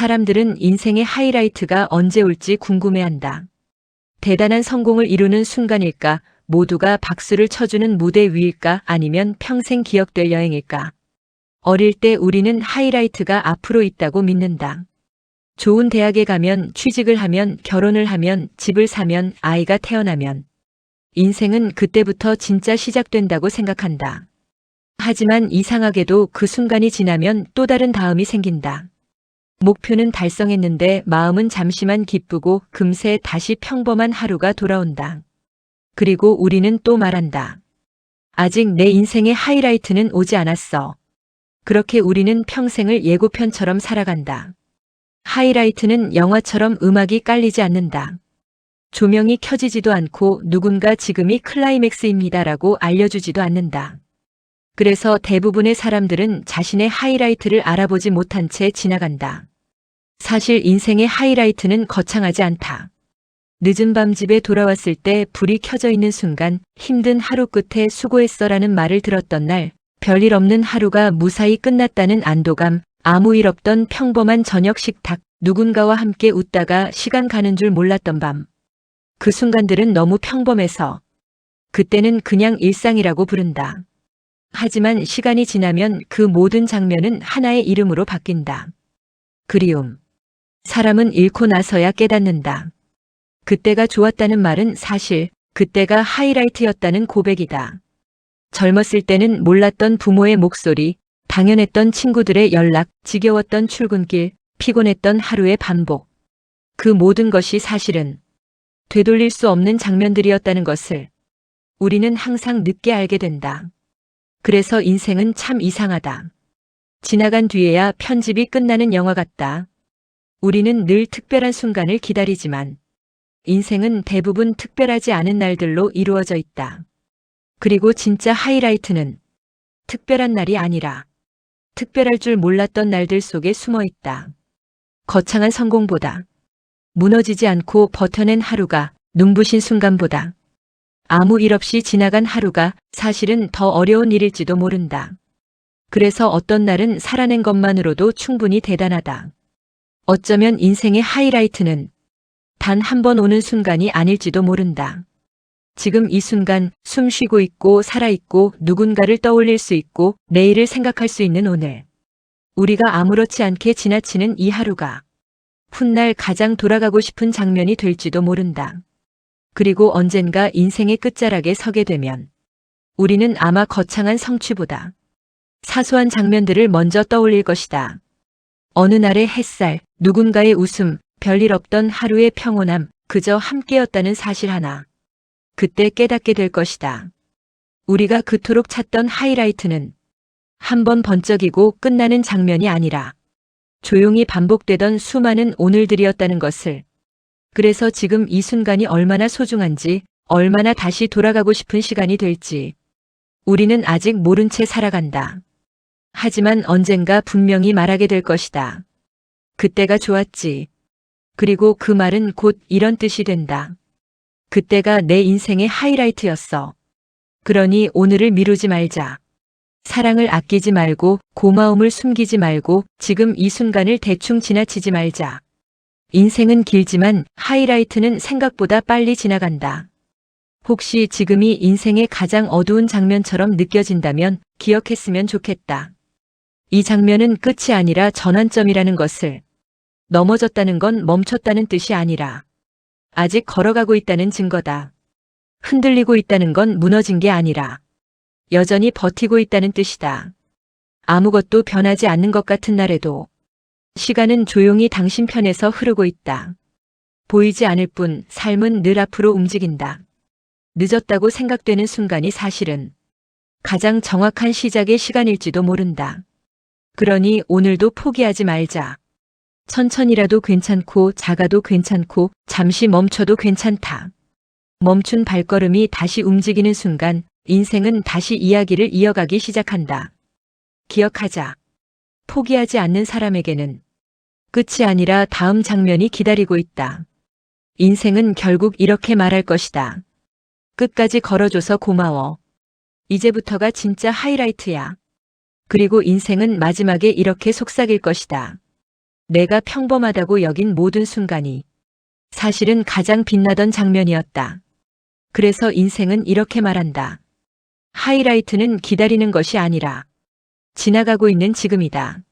사람들은 인생의 하이라이트가 언제 올지 궁금해한다. 대단한 성공을 이루는 순간일까? 모두가 박수를 쳐주는 무대 위일까? 아니면 평생 기억될 여행일까? 어릴 때 우리는 하이라이트가 앞으로 있다고 믿는다. 좋은 대학에 가면, 취직을 하면, 결혼을 하면, 집을 사면, 아이가 태어나면 인생은 그때부터 진짜 시작된다고 생각한다. 하지만 이상하게도 그 순간이 지나면 또 다른 다음이 생긴다. 목표는 달성했는데 마음은 잠시만 기쁘고 금세 다시 평범한 하루가 돌아온다. 그리고 우리는 또 말한다. 아직 내 인생의 하이라이트는 오지 않았어. 그렇게 우리는 평생을 예고편처럼 살아간다. 하이라이트는 영화처럼 음악이 깔리지 않는다. 조명이 켜지지도 않고 누군가 지금이 클라이맥스입니다라고 알려주지도 않는다. 그래서 대부분의 사람들은 자신의 하이라이트를 알아보지 못한 채 지나간다. 사실 인생의 하이라이트는 거창하지 않다. 늦은 밤 집에 돌아왔을 때 불이 켜져 있는 순간 힘든 하루 끝에 수고했어라는 말을 들었던 날, 별일 없는 하루가 무사히 끝났다는 안도감, 아무 일 없던 평범한 저녁 식탁, 누군가와 함께 웃다가 시간 가는 줄 몰랐던 밤. 그 순간들은 너무 평범해서 그때는 그냥 일상이라고 부른다. 하지만 시간이 지나면 그 모든 장면은 하나의 이름으로 바뀐다. 그리움. 사람은 잃고 나서야 깨닫는다. 그때가 좋았다는 말은 사실 그때가 하이라이트였다는 고백이다. 젊었을 때는 몰랐던 부모의 목소리, 당연했던 친구들의 연락, 지겨웠던 출근길, 피곤했던 하루의 반복. 그 모든 것이 사실은 되돌릴 수 없는 장면들이었다는 것을 우리는 항상 늦게 알게 된다. 그래서 인생은 참 이상하다. 지나간 뒤에야 편집이 끝나는 영화 같다. 우리는 늘 특별한 순간을 기다리지만 인생은 대부분 특별하지 않은 날들로 이루어져 있다. 그리고 진짜 하이라이트는 특별한 날이 아니라 특별할 줄 몰랐던 날들 속에 숨어 있다. 거창한 성공보다 무너지지 않고 버텨낸 하루가, 눈부신 순간보다 아무 일 없이 지나간 하루가 사실은 더 어려운 일일지도 모른다. 그래서 어떤 날은 살아낸 것만으로도 충분히 대단하다. 어쩌면 인생의 하이라이트는 단 한 번 오는 순간이 아닐지도 모른다. 지금 이 순간 숨 쉬고 있고 살아있고 누군가를 떠올릴 수 있고 내일을 생각할 수 있는 오늘. 우리가 아무렇지 않게 지나치는 이 하루가 훗날 가장 돌아가고 싶은 장면이 될지도 모른다. 그리고 언젠가 인생의 끝자락에 서게 되면 우리는 아마 거창한 성취보다 사소한 장면들을 먼저 떠올릴 것이다. 어느 날의 햇살, 누군가의 웃음, 별일 없던 하루의 평온함, 그저 함께였다는 사실 하나. 그때 깨닫게 될 것이다. 우리가 그토록 찾던 하이라이트는 한 번 번쩍이고 끝나는 장면이 아니라 조용히 반복되던 수많은 오늘들이었다는 것을. 그래서 지금 이 순간이 얼마나 소중한지, 얼마나 다시 돌아가고 싶은 시간이 될지 우리는 아직 모른 채 살아간다. 하지만 언젠가 분명히 말하게 될 것이다. 그때가 좋았지. 그리고 그 말은 곧 이런 뜻이 된다. 그때가 내 인생의 하이라이트였어. 그러니 오늘을 미루지 말자. 사랑을 아끼지 말고 고마움을 숨기지 말고 지금 이 순간을 대충 지나치지 말자. 인생은 길지만 하이라이트는 생각보다 빨리 지나간다. 혹시 지금이 인생의 가장 어두운 장면처럼 느껴진다면 기억했으면 좋겠다. 이 장면은 끝이 아니라 전환점이라는 것을. 넘어졌다는 건 멈췄다는 뜻이 아니라 아직 걸어가고 있다는 증거다. 흔들리고 있다는 건 무너진 게 아니라 여전히 버티고 있다는 뜻이다. 아무것도 변하지 않는 것 같은 날에도 시간은 조용히 당신 편에서 흐르고 있다. 보이지 않을 뿐 삶은 늘 앞으로 움직인다. 늦었다고 생각되는 순간이 사실은 가장 정확한 시작의 시간일지도 모른다. 그러니 오늘도 포기하지 말자. 천천히라도 괜찮고 작아도 괜찮고 잠시 멈춰도 괜찮다. 멈춘 발걸음이 다시 움직이는 순간 인생은 다시 이야기를 이어가기 시작한다. 기억하자. 포기하지 않는 사람에게는 끝이 아니라 다음 장면이 기다리고 있다. 인생은 결국 이렇게 말할 것이다. 끝까지 걸어줘서 고마워. 이제부터가 진짜 하이라이트야. 그리고 인생은 마지막에 이렇게 속삭일 것이다. 내가 평범하다고 여긴 모든 순간이 사실은 가장 빛나던 장면이었다. 그래서 인생은 이렇게 말한다. 하이라이트는 기다리는 것이 아니라 지나가고 있는 지금이다.